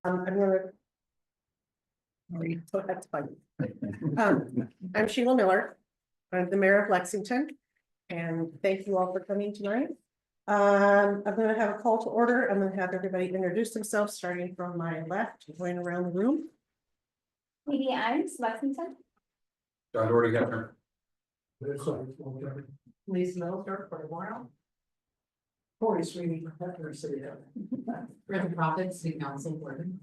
I'm gonna. That's fine. I'm Sheila Miller. I'm the mayor of Lexington. And thank you all for coming tonight. I'm gonna have a call to order. I'm gonna have everybody introduce themselves, starting from my left, going around the room. Katie Imes, Lexington. John Doherty, Governor. Lisa Miller for a while. Corey Sweeney, Governor City. Brenda Prophet, City Council, Boardman.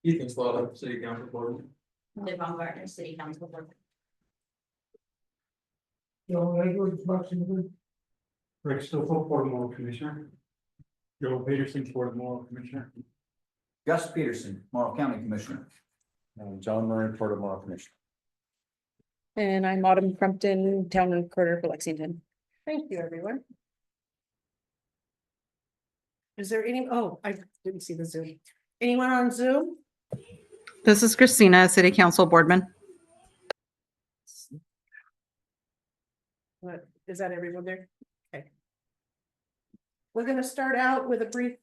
Ethan Slaughter, City Council Board. Live on Gardner, City Council. Rick Stoffel, Board of Moral Commissioner. Joe Peterson, Board of Moral Commissioner. Gus Peterson, Morrow County Commissioner. And John Murray, Port of Moral Commissioner. And I'm Autumn Crumpton, Town Recorder for Lexington. Thank you, everyone. Is there any, oh, I didn't see the Zoom. Anyone on Zoom? This is Christina, City Council Boardman. What, is that everyone there? Okay. We're gonna start out with a brief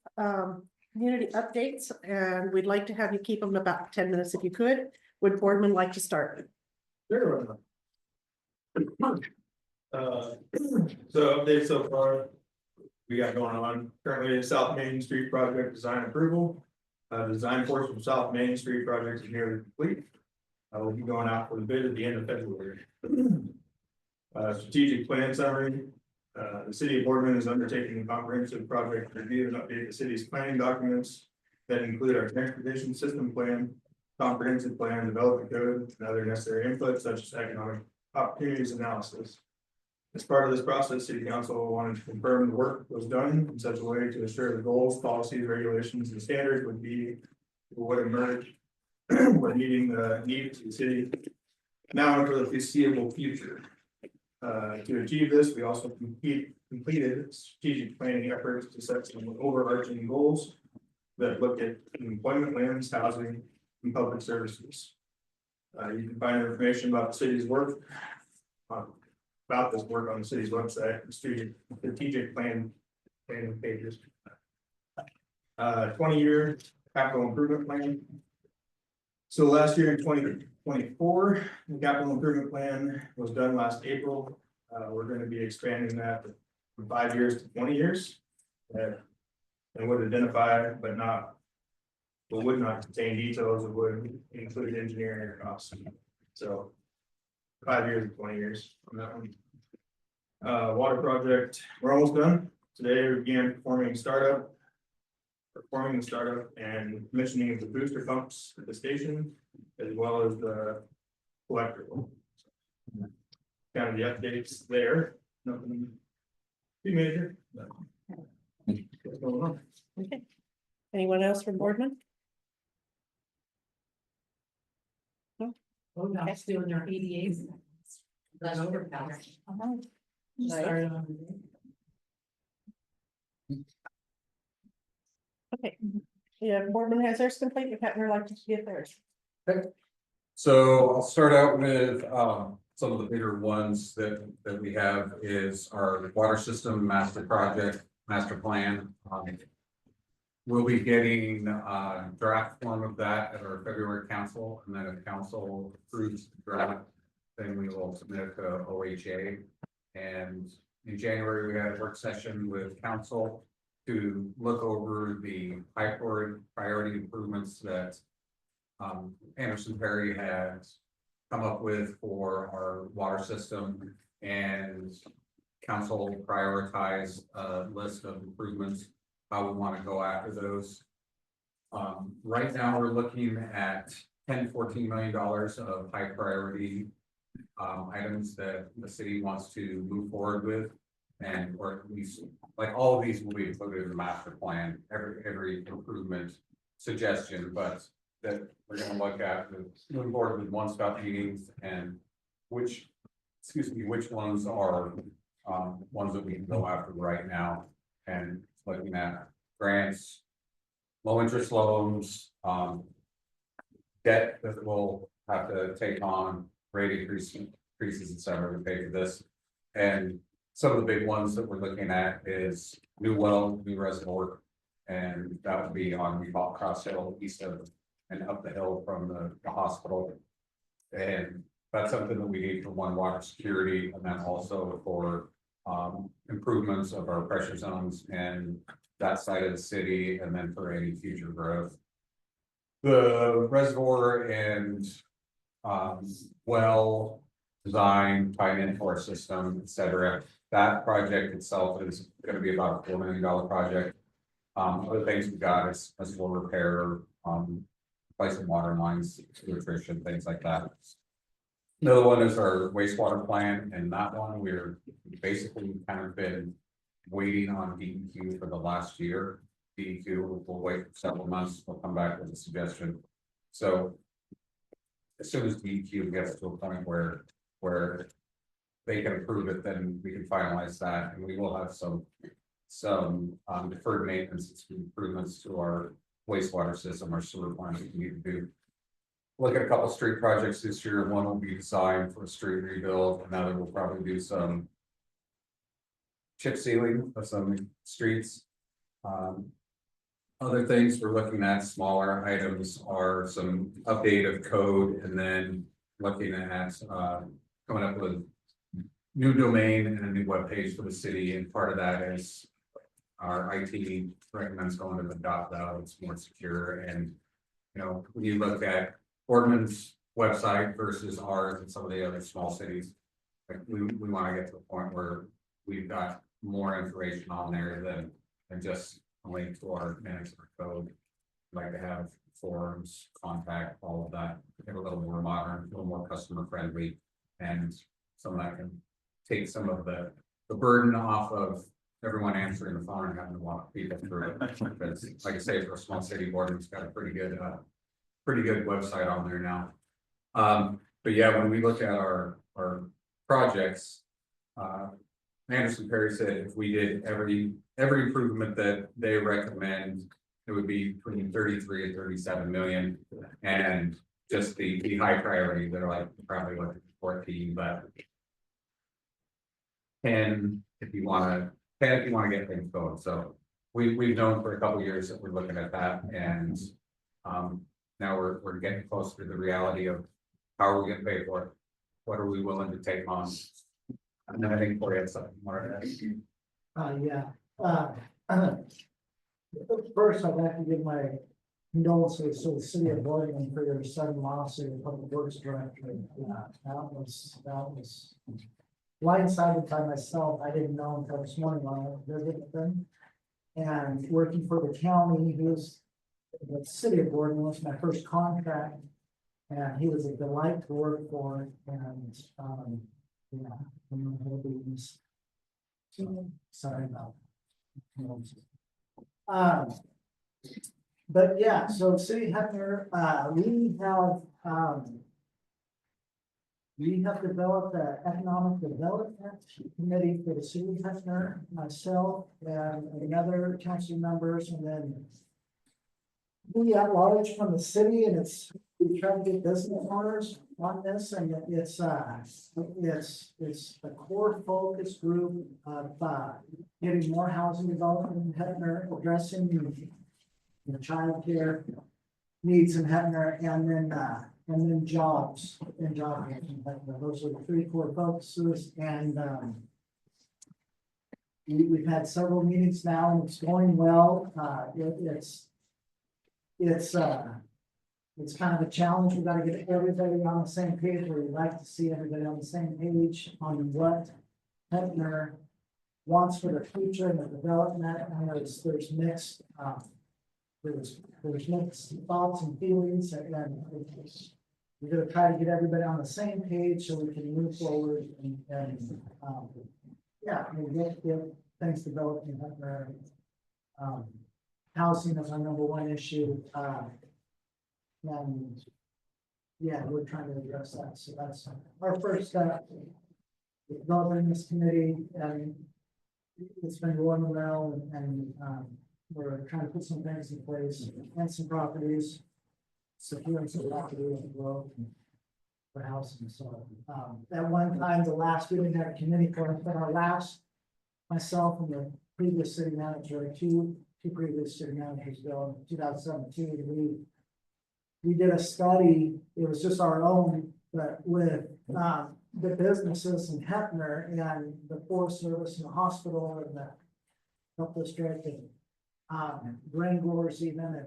community updates, and we'd like to have you keep them about 10 minutes if you could. Would Boardman like to start? Sure. So updates so far. We got going on currently the South Main Street project design approval. Design portion of South Main Street project is nearly complete. We'll be going out for the bid at the end of February. Strategic plan summary. The city of Boardman is undertaking a comprehensive project review and update the city's planning documents that include our transportation system plan, comprehensive plan, development code, and other necessary inputs such as economic opportunities analysis. As part of this process, City Council wanted to confirm the work was done in such a way to assure the goals, policies, regulations, and standards would emerge when meeting the needs of the city now and for the foreseeable future. To achieve this, we also completed strategic planning efforts to set some overarching goals that look at employment, lands, housing, and public services. You can find information about the city's work about this work on the city's website, strategic planning pages. 20-year capital improvement plan. So last year in 2024, the capital improvement plan was done last April. We're going to be expanding that from 5 years to 20 years. And would identify, but would not contain details. It would include engineering costs. So 5 years to 20 years on that one. Water project, we're almost done. Today we began performing the startup and commissioning of the booster pumps at the station, as well as the electrical. Kind of the updates there, nothing too major. What's going on? Okay. Anyone else from Boardman? Oh, that's doing their ADAs. That's overpass. Started on the day. Okay. Yeah, Boardman has theirs complete. If Patner like to get theirs. So I'll start out with some of the bigger ones that we have is our water system master plan. We'll be getting a draft form of that at our February council, and then if council approves the draft, then we will submit it to OHA. And in January, we had a work session with council to look over the high priority improvements that Anderson Perry has come up with for our water system, and council prioritized a list of improvements, how we want to go after those. Right now, we're looking at $14 million of high priority items that the city wants to move forward with, and or at least like all of these will be included in the master plan, every improvement suggestion, but that we're going to look at moving forward with one-stop meetings and which ones are ones that we can go after right now, and looking at grants, low interest loans, debt that we'll have to take on, rate increases, etc. to pay for this. And some of the big ones that we're looking at is new well, new reservoir, And that would be on Reebok Cross Hill, east of and up the hill from the hospital. And that's something that we need for one, water security, and then also for improvements of our pressure zones and that side of the city, and then for any future growth. The reservoir and well design, tied into our system, et cetera. That project itself is gonna be about a $4 million project. Other things we got is well repair, replacing water lines, nutrition, things like that. Another one is our wastewater plant, and that one we're basically kind of been waiting on DEQ for the last year. DEQ will wait several months, we'll come back with a suggestion. So as soon as DEQ gets to a point where they can approve it, then we can finalize that, and we will have some deferred maintenance improvements to our wastewater system, our sewer plants that we need to do. Look at a couple street projects this year. One will be designed for a street rebuild, another will probably do some chip sealing of some streets. Other things we're looking at, smaller items, are some update of code, and then looking at coming up with new domain and a new webpage for the city, and part of that is our IT recommends going to the .gov. It's more secure, and you know, when you look at Boardman's website versus ours and some of the other small cities, like we want to get to a point where we've got more information on there than just a link to our management code. We'd like to have forums, contact, all of that, get a little more modern, a little more customer friendly, and some that can take some of the burden off of everyone answering the phone and having to walk people through it. Because, like I say, for a small city, Boardman's got a pretty good website on there now. But yeah, when we look at our projects, Anderson Perry said if we did every improvement that they recommend, it would be between 33 and 37 million. And just the high priority, they're like probably like 14, but 10 if you want to get things going. So we've known for a couple of years that we're looking at that, and now we're getting closer to the reality of how are we going to pay for it? What are we willing to take on? And then I think Corey had something more to add. Yeah. First, I'd like to give my condolences to the city of Boardman for your sudden loss of your public works director. That was blindsided by myself. I didn't know until this morning when I went to visit with them. And working for the county, the city of Boardman was my first contract. And he was a delight to work for, and yeah, he'll be missed. So, sorry about that. But yeah, so City Heckner, we have developed an economic development committee for the City of Heckner, myself and another council members, and then we at large from the city, and we try to get business owners on this, and it's a core focus group of getting more housing development in Heckner, addressing the child care needs in Heckner, and then jobs in Heckner. Those are the three core focuses, and we've had several meetings now, and it's going well. It's kind of a challenge. We've got to get everybody on the same page, where we'd like to see everybody on the same page on what Heckner wants for the future and the development. And there's mixed there's mixed thoughts and feelings, and we're going to try to get everybody on the same page so we can move forward and get things developed in Heckner. Housing is our number one issue. And yeah, we're trying to address that. So that's our first step. Developing this committee, and it's been going well, and we're trying to put some things in place and some properties, securing some properties as well for housing. So at one time, we didn't have a committee for it, but myself and the previous city manager, two two previous city managers ago in 2017, we did a study, it was just our own, but with, the businesses in Hettner and the Forest Service and the hospital and the health district and, grain growers even,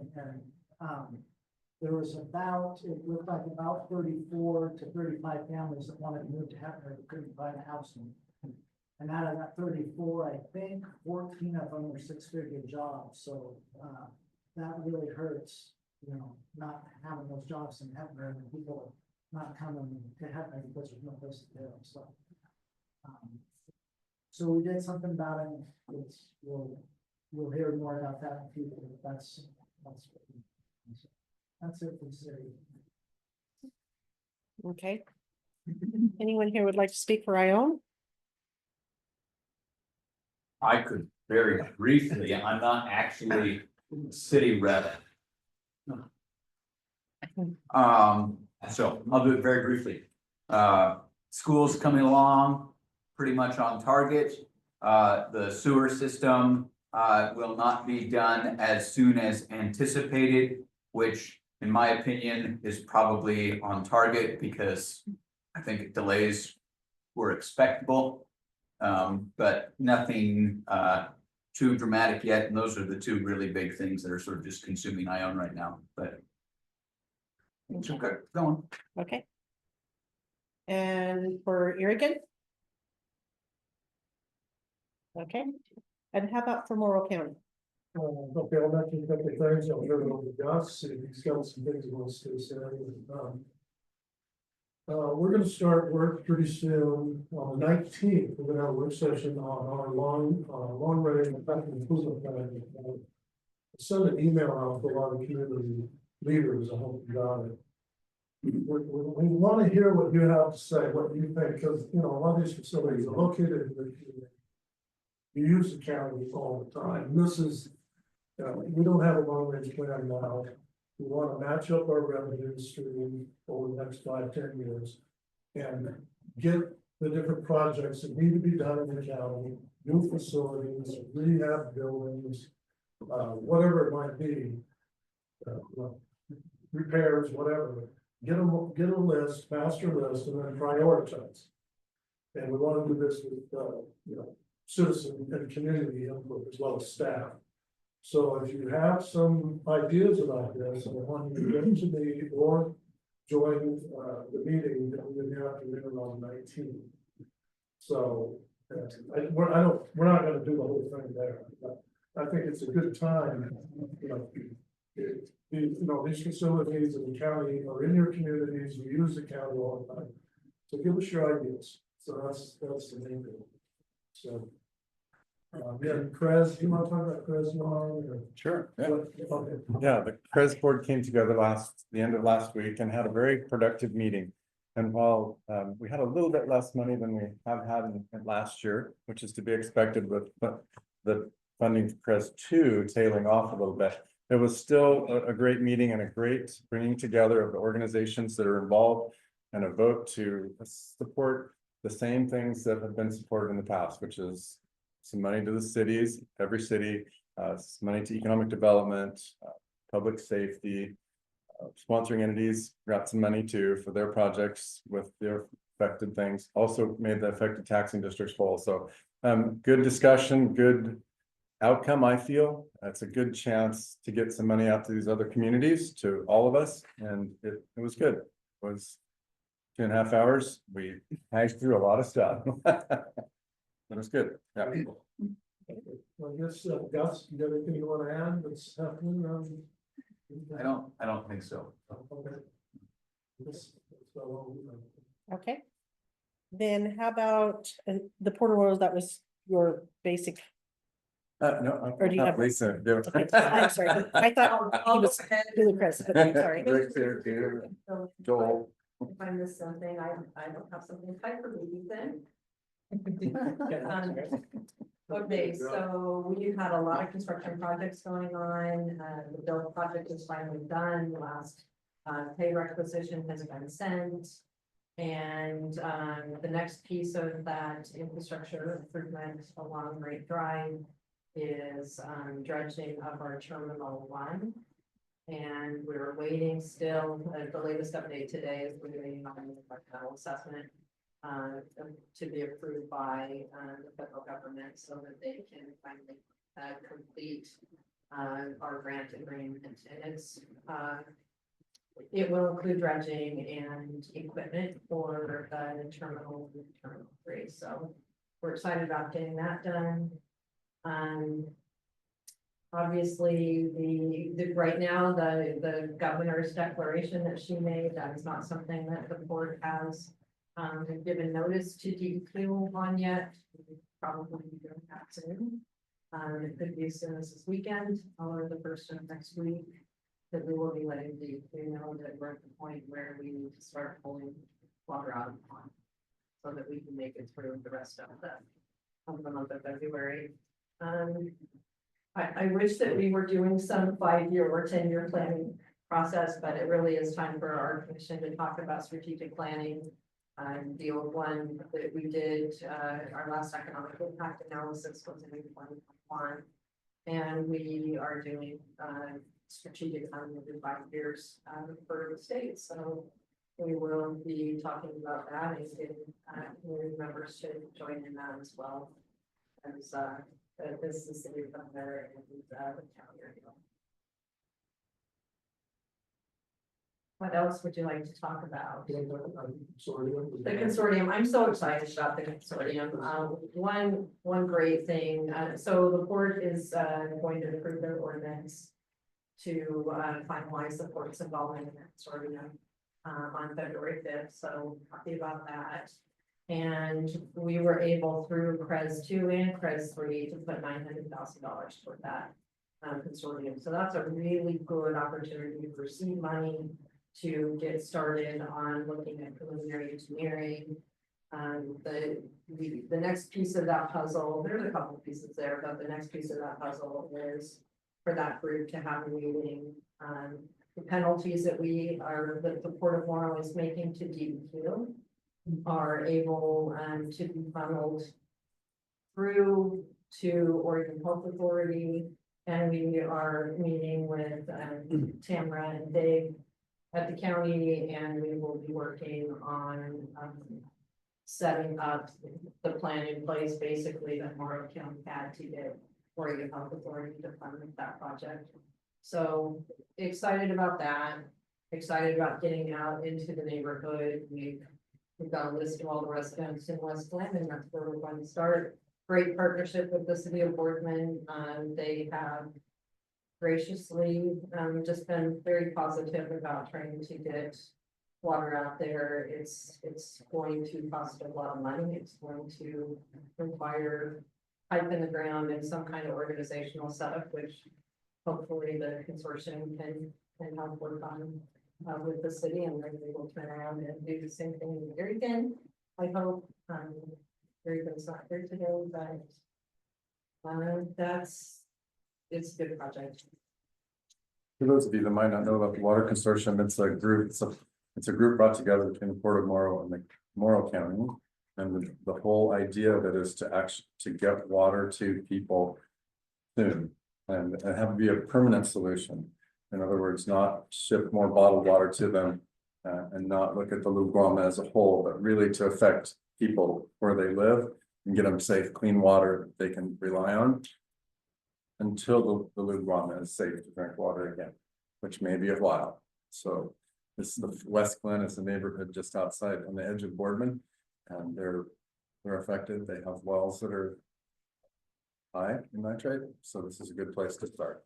there was about, it looked like about 34 to 35 families that wanted to move to Hettner, that couldn't find a house. And out of that 34, I think 14 of them were six-figure jobs, so, that really hurts, not having those jobs in Hettner and people not coming to Hettner because there's no place to go, so. So we did something about it, we'll hear more about that in the future, but that's it for the city. Okay. Anyone here would like to speak for Ione? I could very briefly, I'm not actually city rep. So I'll do it very briefly. School's coming along pretty much on target. The sewer system will not be done as soon as anticipated, which in my opinion is probably on target because I think delays were expectable. But nothing too dramatic yet, and those are the two really big things that are sort of just consuming Ione right now, but it's okay, going. Okay. And for irrigant? Okay, and how about for Morrow County? Okay, I'll mention a couple of things. I'll hear over Gus, see if he's got some things he wants to say. We're gonna start work pretty soon on the 19th. We're gonna have a work session on our long range effective improvement plan. Send an email out to a lot of community leaders. I hope you got it. We want to hear what you have to say, what you think, because a lot of these facilities are located in the community. You use the county all the time. This is, we don't have a long range plan now. We want to match up our revenue stream over the next 5-10 years. And get the different projects that need to be done in the county, new facilities, rehab buildings, whatever it might be. Repairs, whatever. Get a list, master list, and then prioritize. And we want to do this with, citizen and community input as well as staff. So if you have some ideas about this, I want you to get to me or join the meeting that we're going to have to do on the 19th. So we're not going to do the whole thing there. But I think it's a good time. These facilities in the county are in your communities. You use the county all the time. So give us your ideas. So that's the main thing. So. Krez, you want to talk about Krez tomorrow? Sure. Yeah. Okay. Yeah, the Krez board came together the end of last week and had a very productive meeting. And while we had a little bit less money than we have had in last year, which is to be expected with the funding for Krez 2 tailing off a little bit, it was still a great meeting and a great bringing together of the organizations that are involved and a vote to support the same things that have been supported in the past, which is some money to the cities, every city, some money to economic development, public safety, sponsoring entities got some money too for their projects with their affected things. Also made the affected taxing districts whole. So good discussion, good outcome. I feel that's a good chance to get some money out to these other communities, to all of us, and it was good. It was 2.5 hours. We hashed through a lot of stuff. That was good. Yeah. Well, I guess, Gus, you got anything you want to add that's happening? I don't think so. Okay. Okay. Then how about the Porter Rose? That was your basic. No, Or do you have- Lisa. Okay, I'm sorry. I thought he was really Chris, but I'm sorry. Rick's here too. Joel. If I missed something, I don't have something typed for me then. Okay, so we had a lot of construction projects going on. The build project is finally done. The last pay requisition has been sent. And the next piece of that infrastructure improvement along Great Drive is dredging of our terminal one. And we're waiting still, the latest update today is we're waiting on the environmental assessment to be approved by the federal government so that they can finally complete our grant agreement. And it will include dredging and equipment for terminal 3. So we're excited about getting that done. Obviously, right now, the governor's declaration that she made, that is not something that the board has given notice to DEQ on yet. Probably doing that soon. It could be as soon as this weekend or the first of next week. That we will be letting DEQ know that we're at the point where we need to start pulling water out of the pond. So that we can make it through the rest of the month of February. I wish that we were doing some 5-year or 10-year planning process, but it really is time for our commission to talk about strategic planning. The old one that we did, our last economic impact analysis was in 2021. And we are doing strategic planning every 5 years for the state. So we will be talking about that and getting community members to join in that as well. As this is the city of Thunder and the county area. What else would you like to talk about? Sorry. The consortium, I'm so excited about the consortium. One great thing, so the board is going to approve their ordinance to finalize the port's involvement in the consortium on February 5th, so happy about that. And we were able through CREZ 2 and CREZ 3 to put $900,000 toward that consortium. So that's a really good opportunity for seed money to get started on looking at preliminary engineering. The next piece of that puzzle, there's a couple of pieces there, but the next piece of that puzzle is for that group to have a meeting. The penalties that the Port of Laurel is making to DEQ are able to be funneled through to Oregon Health Authority. And we are meeting with Tamara and Dave at the county, and we will be working on setting up the plan in place, basically that Morrow County had to get Oregon Health Authority to fund that project. So excited about that, excited about getting out into the neighborhood. We've got a list of all the residents in West Glen, and that's where we're going to start. Great partnership with the city of Boardman. They have graciously just been very positive about trying to get water out there. It's going to cost a lot of money. It's going to require pipe in the ground and some kind of organizational setup, which hopefully the consortium can help work on. With the city, and then they will turn around and do the same thing in Oregon. I hope Oregon's not here today, but it's a good project. For those of you that might not know about the Water Consortium, it's a group, it's a group brought together between the Port of Morrow and the Morrow County. And the whole idea of it is to get water to people soon and have it be a permanent solution. In other words, not ship more bottled water to them and not look at the Lugwama as a whole, but really to affect people where they live and get them safe, clean water they can rely on until the Lugwama is safe to drink water again, which may be a while. So this is the West Glen is the neighborhood just outside on the edge of Boardman, and they're affected. They have wells that are high in nitrate, so this is a good place to start.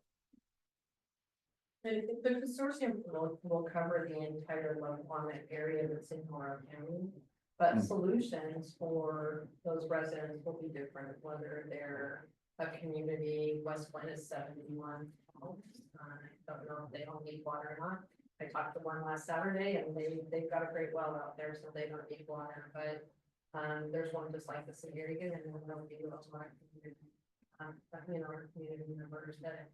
And the consortium will cover the entire Lugwama area that's in Morrow County, but solutions for those residents will be different, whether they're a community. West Glen is 71 homes. I don't know if they don't need water or not. I talked to one last Saturday, and they've got a great well out there, so they don't need water. But there's one just like this in Oregon, and then there'll be those our community, our community members that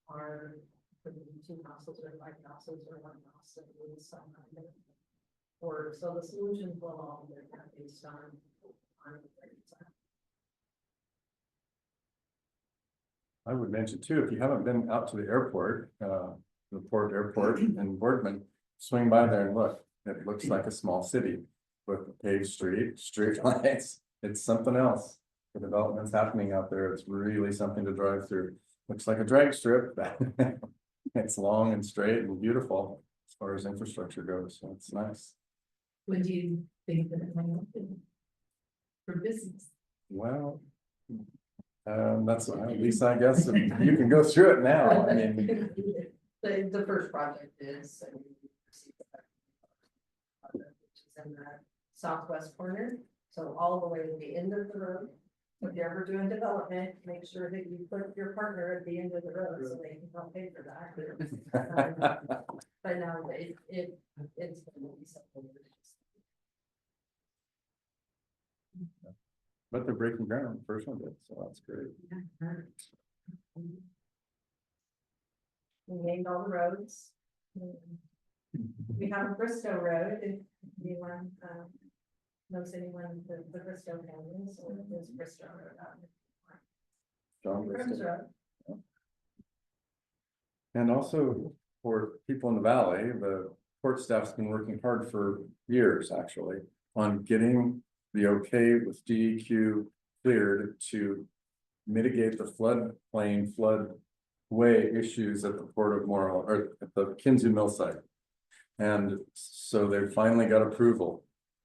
are. Could be 2 houses or 5 houses or 1 house that needs some kind of work. So the solutions will all be based on I would mention too, if you haven't been out to the airport, the Port Airport in Boardman, swing by there and look. It looks like a small city with a paved street lights. It's something else. The development's happening out there. It's really something to drive through. Looks like a drag strip. It's long and straight and beautiful as far as infrastructure goes. So it's nice. When do you think that it might open? For business? Well, that's at least I guess you can go through it now. I mean, The first project is. Which is in the southwest corner, so all the way to the end of the road. If you're ever doing development, make sure that you put your partner at the end of the road so they can help pay for that. But no, it's gonna be something. but they're breaking ground, the first one did, so that's great. We named all the roads. We have a Bristow Road, if anyone, knows anyone, the Bristow family, so there's Bristow Road out there. John Friends Bristow. Road. And also for people in the valley, the port staff's been working hard for years, actually, on getting the okay with DEQ cleared to mitigate the floodplain, floodway issues at the Port of Morrow, or at the Kinzu Mill site. And so they finally got approval.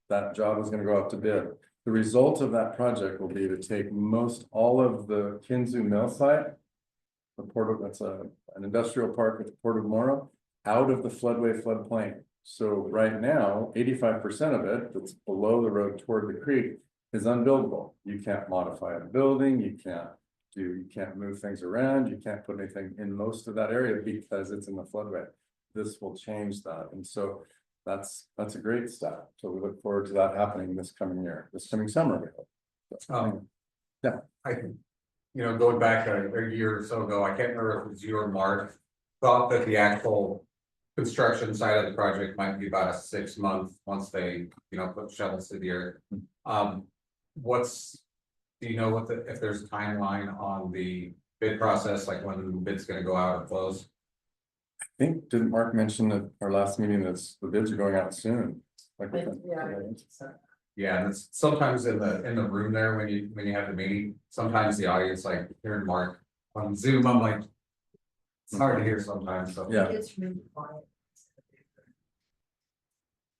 That job is gonna go out to bid. The result of that project will be to take most all of the Kinzu Mill site, the port of, that's an industrial park at the Port of Morrow, out of the floodplain. So right now, 85% of it that's below the road toward the creek is unbuildable. You can't modify a building, you can't move things around, you can't put anything in most of that area because it's in the floodway. This will change that, and so that's a great step. So we look forward to that happening this coming summer. We hope. I can, going back a year or so ago, I can't remember if it was you or Mark, thought that the actual construction side of the project might be about a 6 month, once they, put shovels to the earth. Do you know if there's a timeline on the bid process, like when the bid's gonna go out or close? I think, didn't Mark mention at our last meeting that the bids are going out soon? Like, Yeah, and it's sometimes in the room there when you have the meeting, sometimes the audience, like hearing Mark on Zoom, I'm like, it's hard to hear sometimes, so. Yeah. It's really quiet.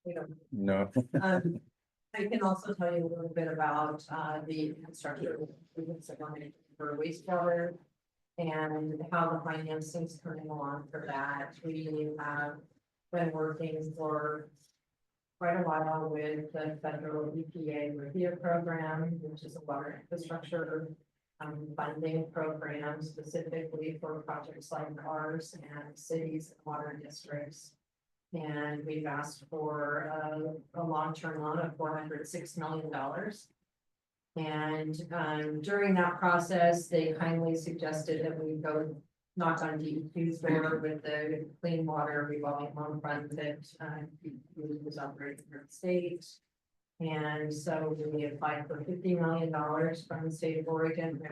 We don't. No. I can also tell you a little bit about the construction improvements that we're making for wastewater and how the financing is coming along for that. We have been working for quite a while with the federal EPA review program, which is a water infrastructure funding program specifically for projects like ours and cities and water districts. And we've asked for a long-term loan of $406 million. And during that process, they kindly suggested that we go knock on DEQ's door with the clean water revolving loan fund that DEQ was operating for the state. And so we applied for $50 million from the state of Oregon.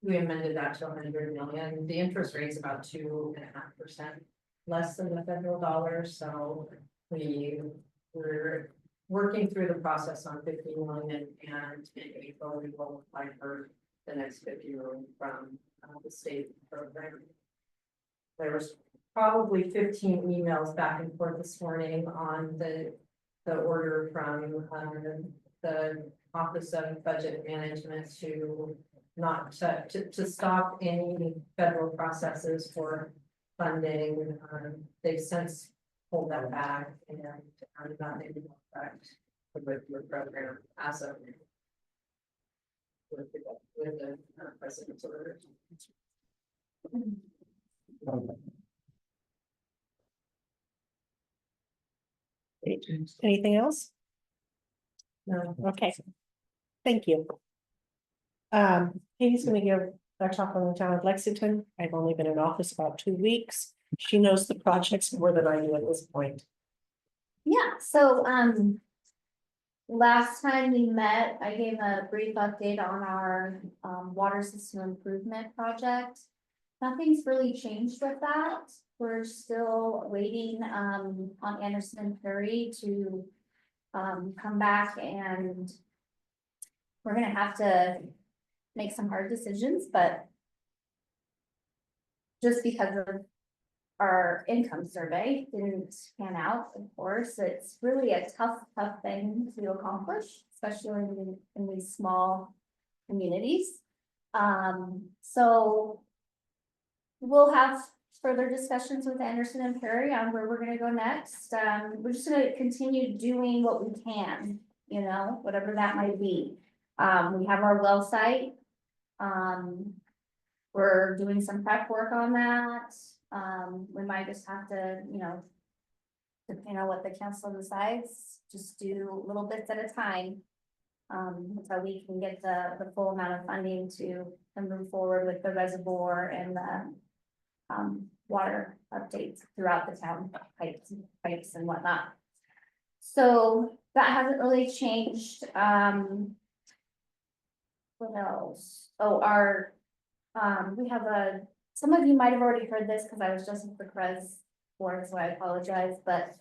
We amended that to $100 million. The interest rate is about 2.5%. Less than the federal dollars, so we're working through the process on 50 million, and in April we will apply for the next 50 million from the state program. There was probably 15 emails back and forth this morning on the order from the Office of Budget Management to not to stop any federal processes for funding. They've since pulled that back and not able to affect the regular program as of with the president's order. Anything else? No, okay. Thank you. Katie's gonna give our talk on the town of Lexington. I've only been in office about 2 weeks. She knows the projects more than I do at this point. Yeah, so Last time we met, I gave a brief update on our water system improvement project. Nothing's really changed with that. We're still waiting on Anderson and Perry to come back, and we're gonna have to make some hard decisions, but just because of our income survey didn't pan out, of course, it's really a tough thing to accomplish, especially in these small communities. So we'll have further discussions with Anderson and Perry on where we're gonna go next. We're just gonna continue doing what we can, you know, whatever that might be. We have our well site. We're doing some prep work on that. We might just have to, you know, depending on what the council decides, just do little bits at a time. So we can get the full amount of funding to move forward with the reservoir and the water updates throughout the town, pipes and whatnot. So that hasn't really changed. What else? Oh, we have some of you might have already heard this because I was just with the Crez board, so I apologize, but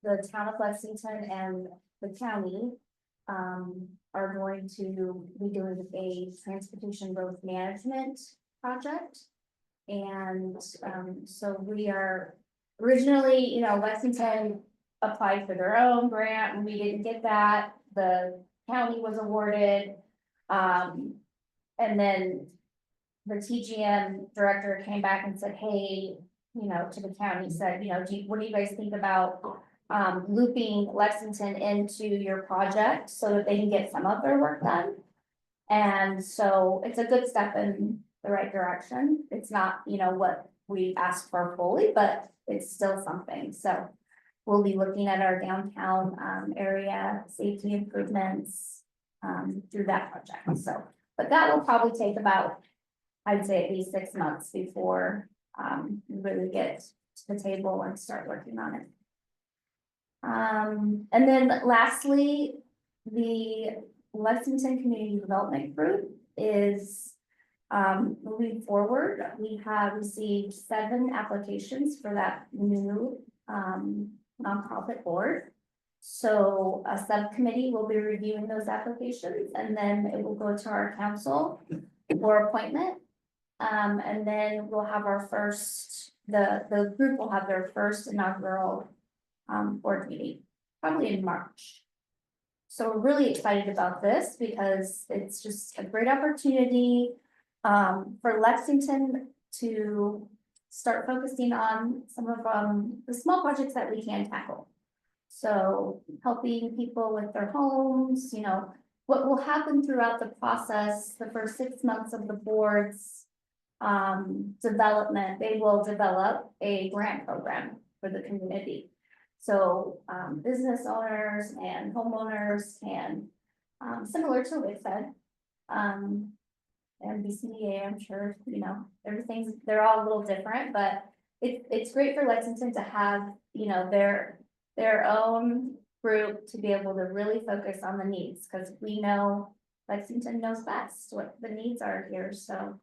the town of Lexington and the county are going to be doing a transportation growth management project. And so we are originally, you know, Lexington applied for their own grant and we didn't get that. The county was awarded. And then the TGM director came back and said, hey, you know, to the county, said, you know, what do you guys think about looping Lexington into your project so that they can get some of their work done? And so it's a good step in the right direction. It's not, you know, what we asked for fully, but it's still something. So we'll be looking at our downtown area safety improvements through that project. So, but that will probably take about, I'd say at least 6 months before we really get to the table and start working on it. And then lastly, the Lexington Community Development Group is moving forward. We have received 7 applications for that new nonprofit board. So a subcommittee will be reviewing those applications and then it will go to our council for appointment. And then we'll have our first, the group will have their first inaugural board meeting, probably in March. So we're really excited about this because it's just a great opportunity for Lexington to start focusing on some of the small projects that we can tackle. So helping people with their homes, you know, what will happen throughout the process, the first 6 months of the board's development, they will develop a grant program for the community. So business owners and homeowners can, similar to what I said, and BCDA, I'm sure, you know, they're all a little different, but it's great for Lexington to have, you know, their own group to be able to really focus on the needs, because we know Lexington knows best what the needs are here, so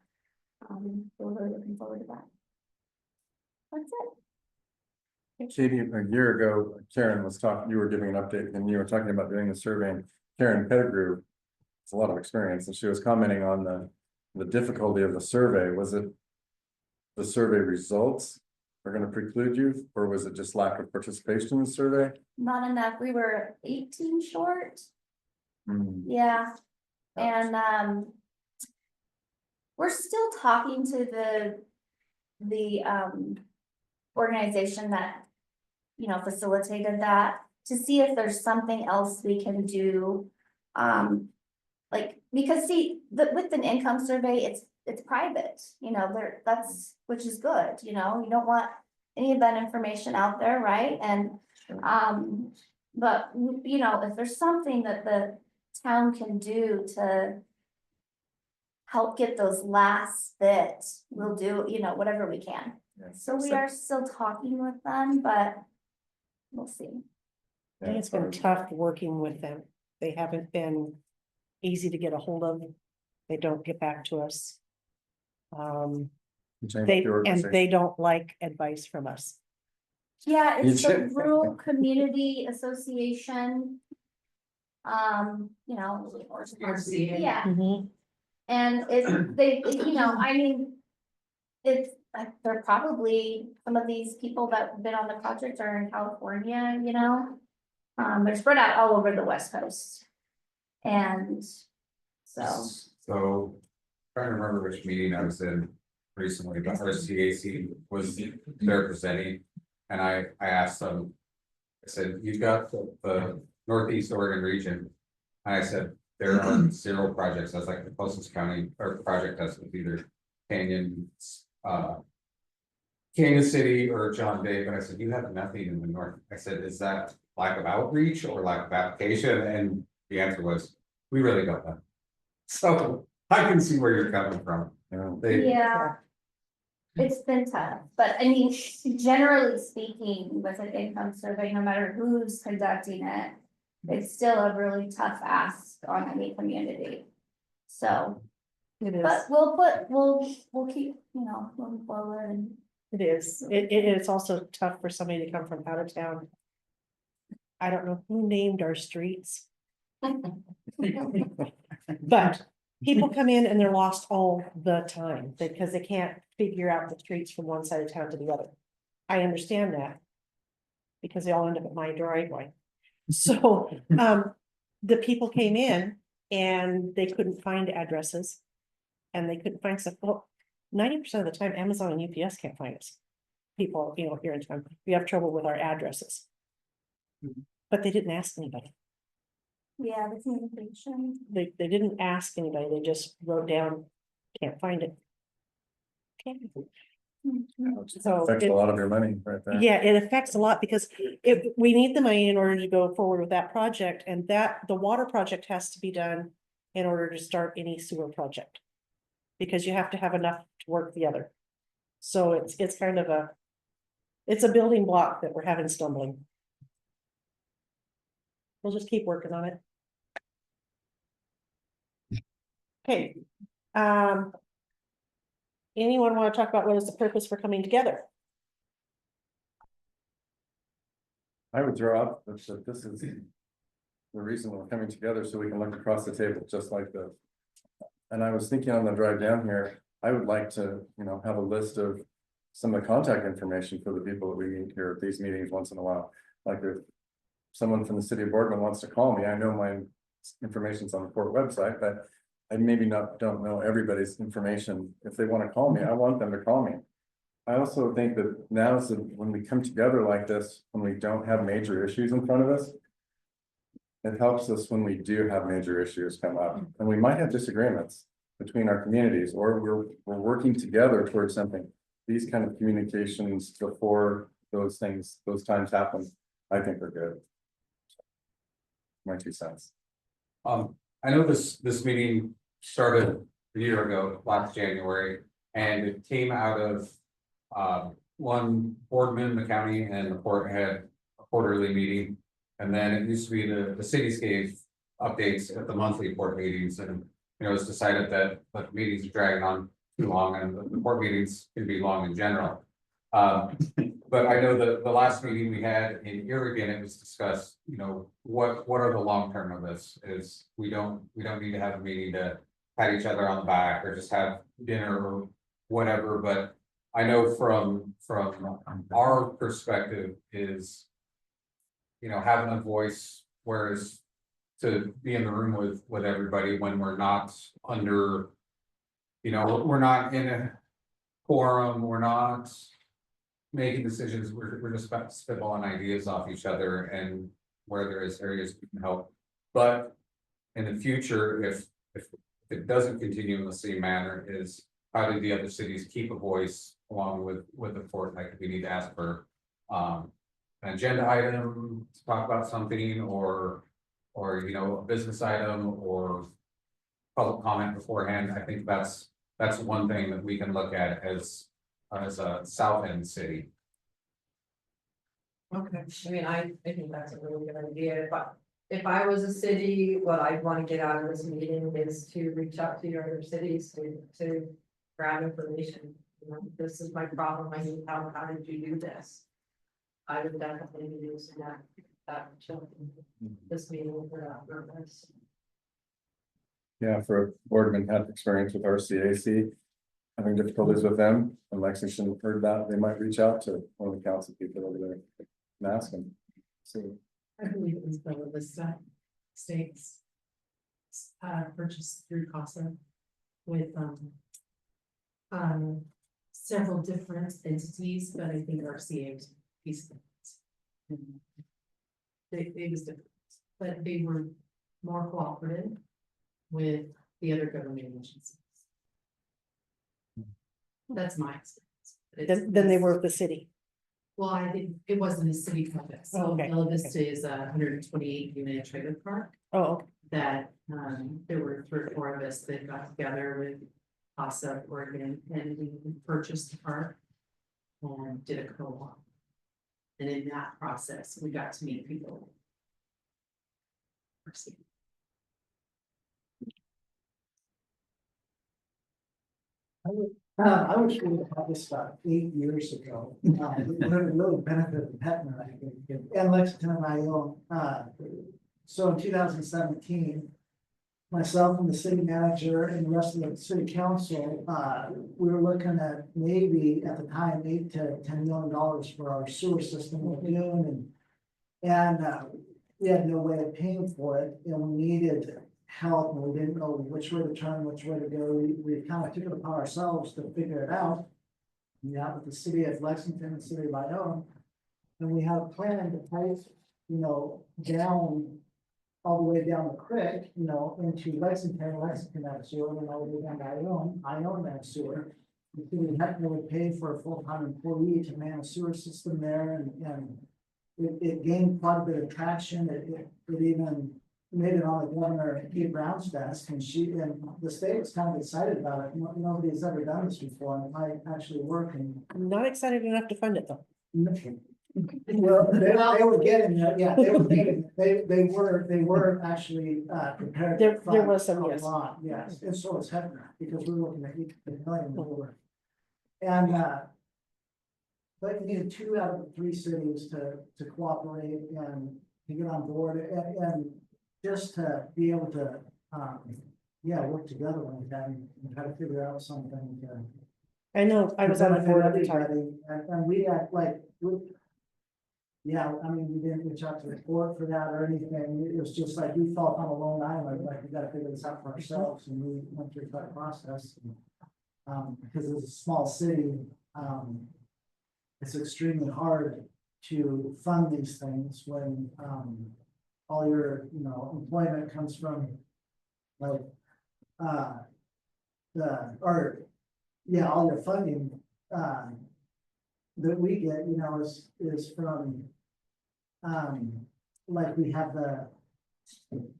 we're really looking forward to that. That's it. Katie, a year ago, Karen was talking, you were giving an update and you were talking about doing the survey. And Karen Pettigrew has a lot of experience and she was commenting on the difficulty of the survey. Was it the survey results are going to preclude you, or was it just lack of participation in the survey? Not enough. We were 18 short. Hmm. Yeah. And we're still talking to the organization that, you know, facilitated that to see if there's something else we can do. Like, because see, with an income survey, it's private, you know, that's, which is good, you know, you don't want any of that information out there, right? And, but, you know, if there's something that the town can do to help get those last bits, we'll do, you know, whatever we can. Yeah. So we are still talking with them, but we'll see. I think it's been tough working with them. They haven't been easy to get a hold of. They don't get back to us. They don't like advice from us. Yeah, it's You the should. Rural Community Association. You know. RCA. Yeah, Mhm. and you know, I mean. It's, they're probably, some of these people that have been on the project are in California, you know? They're spread out all over the West Coast. And so, So, trying to remember which meeting I was in recently, but RCAC was there presenting. And I asked them, I said, you've got the Northeast Oregon region. And I said, there are 0 projects. That's like the closest county or project that's with either Canyon, Kansas City or John Day, but I said, you have nothing in the north. I said, is that lack of outreach or lack of application? And the answer was, we really don't know. So I can see where you're coming from. yeah. It's been tough, but I mean, generally speaking, with an income survey, no matter who's conducting it, it's still a really tough ask on any community. So, It is. but we'll keep, you know, moving forward and. It is. It's also tough for somebody to come from out of town. I don't know who named our streets, but people come in and they're lost all the time because they can't figure out the streets from one side of town to the other. I understand that. Because they all end up at my driveway. So, the people came in and they couldn't find addresses. And they couldn't find stuff. Well, 90% of the time, Amazon and UPS can't find us. People, you know, here in town, we have trouble with our addresses. But they didn't ask anybody. Yeah, the communication. They didn't ask anybody. They just wrote down, can't find it. Can't. So Affects a lot of your money right there. yeah, it affects a lot because we need the money in order to go forward with that project, and that the water project has to be done in order to start any sewer project. Because you have to have enough to work the other. So it's kind of it's a building block that we're having stumbling. We'll just keep working on it. Okay. Anyone want to talk about what is the purpose for coming together? I would throw out that this is the reason we're coming together, so we can look across the table just like this. And I was thinking on the drive down here, I would like to, you know, have a list of some of the contact information for the people that we meet here at these meetings once in a while. Like if someone from the city of Boardman wants to call me, I know my information's on the port website, but I maybe don't know everybody's information. If they want to call me, I want them to call me. I also think that now is when we come together like this, when we don't have major issues in front of us, it helps us when we do have major issues come up, and we might have disagreements between our communities, or we're working together towards something. These kind of communications before those times happen, I think are good. My 2 cents. I know this meeting started a year ago, last January, and it came out of one Boardman, the county, and the port had a quarterly meeting. And then it used to be the cities gave updates at the monthly port meetings, and you know, it's decided that the meetings are dragging on too long, and the port meetings can be long in general. But I know the last meeting we had in Erie, and it was discussed, you know, what are the long term of this is we don't need to have a meeting to pat each other on the back or just have dinner or whatever, but I know from our perspective is, you know, having a voice, whereas to be in the room with everybody when we're not under, you know, we're not in a quorum, we're not making decisions, we're just spitballing ideas off each other, and where there is areas we can help. But in the future, if it doesn't continue in the same manner, is how do the other cities keep a voice along with the port? Like we need to ask for an agenda item to talk about something, or you know, a business item or public comment beforehand. I think that's one thing that we can look at as a south end city. Okay, I mean, I think that's a really good idea, but if I was a city, what I'd wanna get out of this meeting is to reach out to your other cities to grab information. You know, this is my problem, I need help, how did you do this? I would definitely be using that, this meeting for that purpose. Yeah, for Boardman had experience with RCAC. Having difficulties with them, and Lexington heard that, they might reach out to one of the council people over there and ask them. So, I believe it was Bella Vista States. Purchased through CASA with, several different entities, but I think RCA was a piece of it. It was different, but they were more cooperative with the other government agencies. That's my experience. Then they were with the city. Well, I think it wasn't a city project, Oh, so okay. Bella Vista is a 128 unit trailer park Oh, okay. that, there were 3 or 4 of us that got together with CASA Oregon and we purchased the park and did a co-op. And in that process, we got to meet people. I was reading about this about 8 years ago. It really benefited Petner, I think, and Lexington and Ione. So in 2017, myself and the city manager and the rest of the city council, we were looking at maybe at the time $8 to $10 million for our sewer system we're doing, and we had no way of paying for it, and we needed help, and we didn't know which way to turn, which way to go. We kind of took it upon ourselves to figure it out. Yeah, with the city of Lexington and city of Ione, and we had a plan to pipe, down all the way down the creek, into Lexington had sewer, and all the way down to Ione had sewer. The city of Heckler would pay for a full-time employee to man a sewer system there, and it gained quite a bit of traction. It even made it on the governor Pete Brown's desk, and the state was kind of excited about it. Nobody's ever done this before, and it might actually work. And I'm not excited enough to fund it though. well, they were getting there, yeah, they were getting, they were actually prepared. There to fund was some, a yes. lot, yes, and so is Heckler, because we were looking at $8 million more. And but you needed 2 out of the 3 cities to cooperate and to get on board, and just to be able to, work together like that and try to figure out something to. I know, I was on the board at the time. And we act like, yeah, I mean, we didn't reach out to the court for that or anything. It was just like we felt on a lone island, like we gotta figure this out for ourselves, and we went through that process. Because it's a small city, it's extremely hard to fund these things when, all your, employment comes from like, all your funding, that we get, is from, like we have the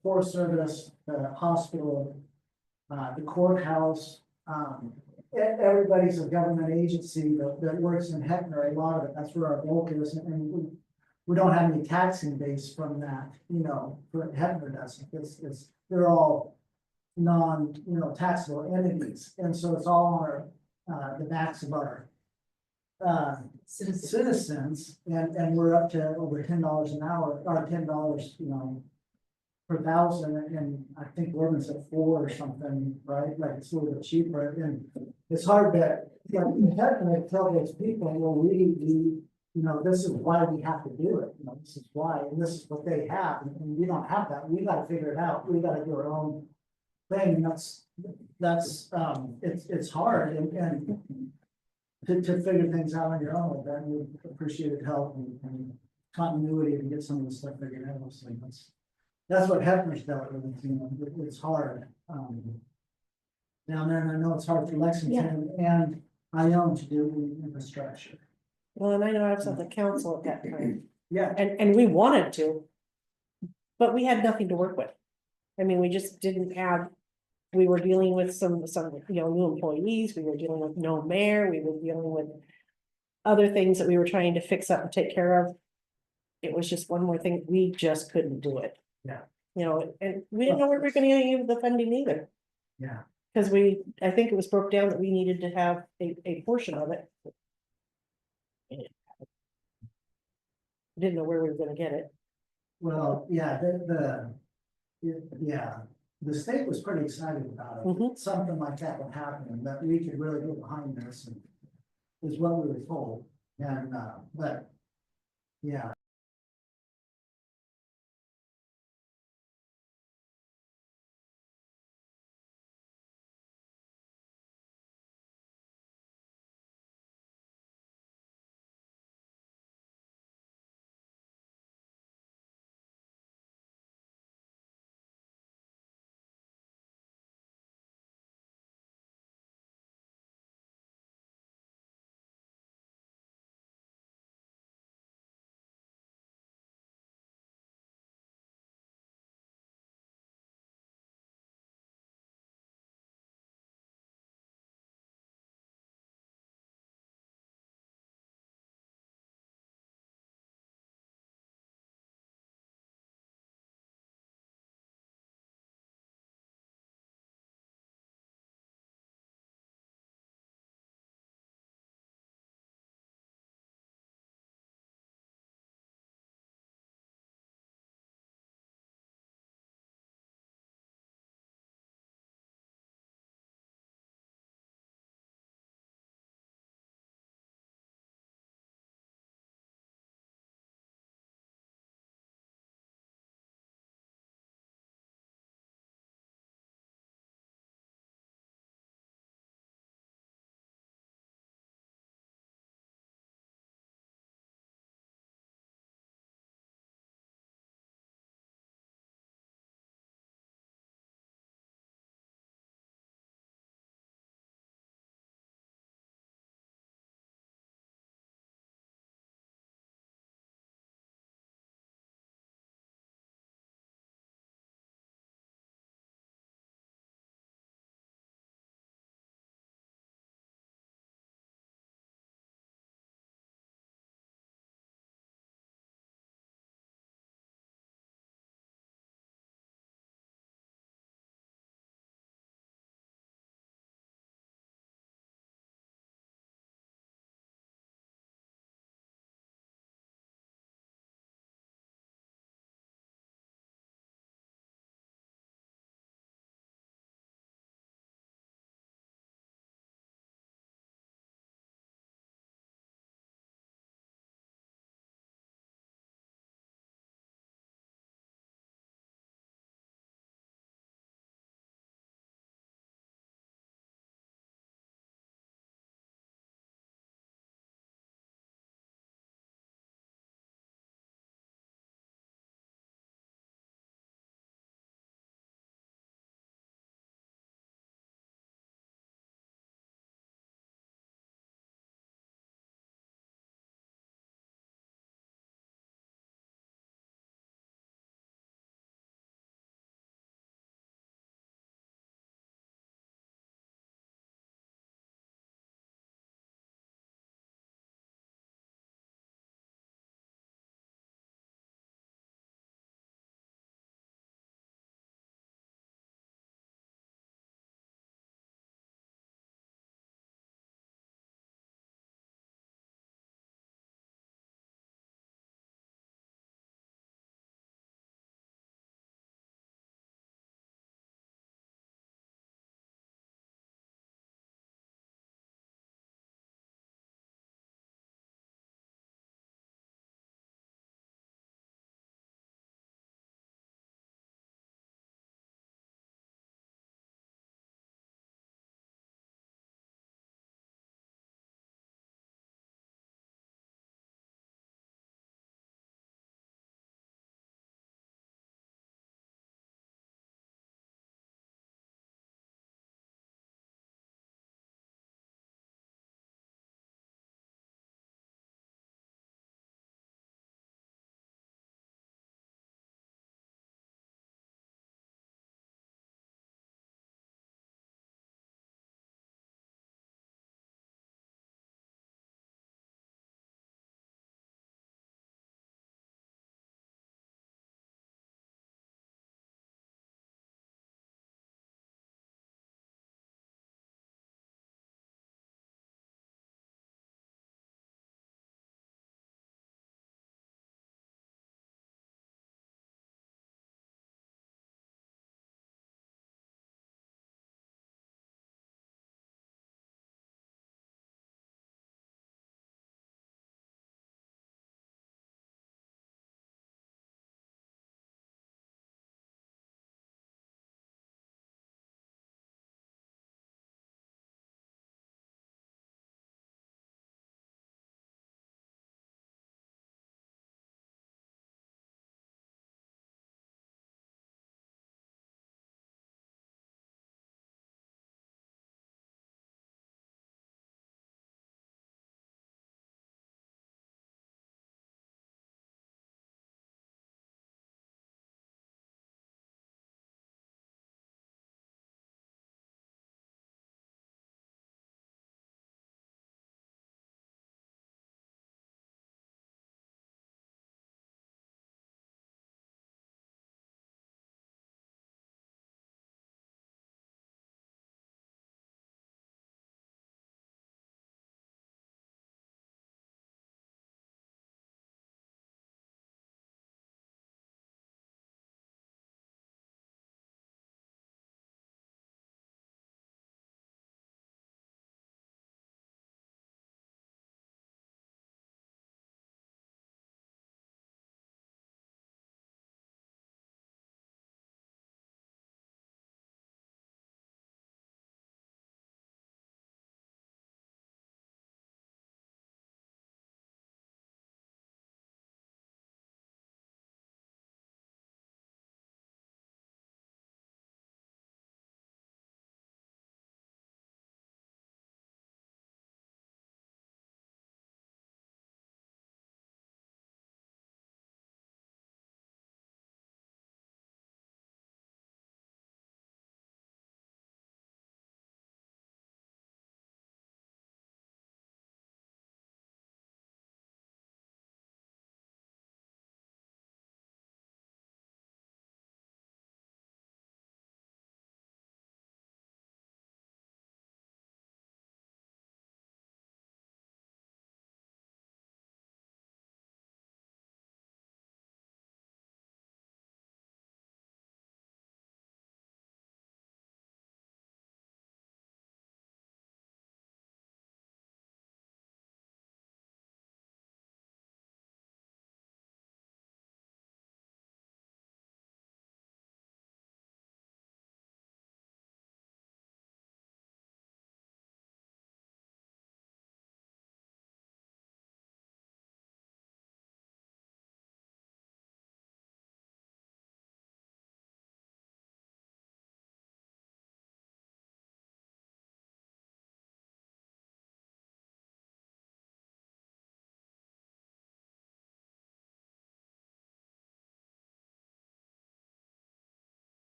Forest Service, the hospital, the courthouse, everybody's a government agency that works in Heckner, a lot of it, that's where our bulk is, and we don't have any taxing base from that, for Heckner doesn't, they're all taxable entities, and so it's all on our, the backs of our citizens, and we're up to over $10 an hour, or $10, per thousand, and I think Boardman's at 4 or something, right? Like it's a little bit cheaper, and it's hard to, tell those people, well, this is why we have to do it, this is why, and this is what they have, and we don't have that, we gotta figure it out, we gotta do our own thing, and that's, it's hard, and to figure things out on your own, then we appreciated help and continuity to get some of this stuff figured out, so that's what Hefner's dealt with, it's hard. Down there, and I know it's hard for Lexington and Ione to do the infrastructure. Well, and I know I was on the council at that time, Yeah, and we wanted to. But we had nothing to work with. I mean, we just didn't have, we were dealing with some, new employees, we were dealing with no mayor, we were dealing with other things that we were trying to fix up and take care of. it was just one more thing, we just couldn't do it. Yeah. You know, and we didn't know where we were gonna get the funding either, Yeah, because I think it was broke down that we needed to have a portion of it. Didn't know where we were gonna get it. well, yeah, yeah, the state was pretty excited about it. Mhm. Something like that would happen, and that we could really get behind this, and is what we were told, and, but, yeah,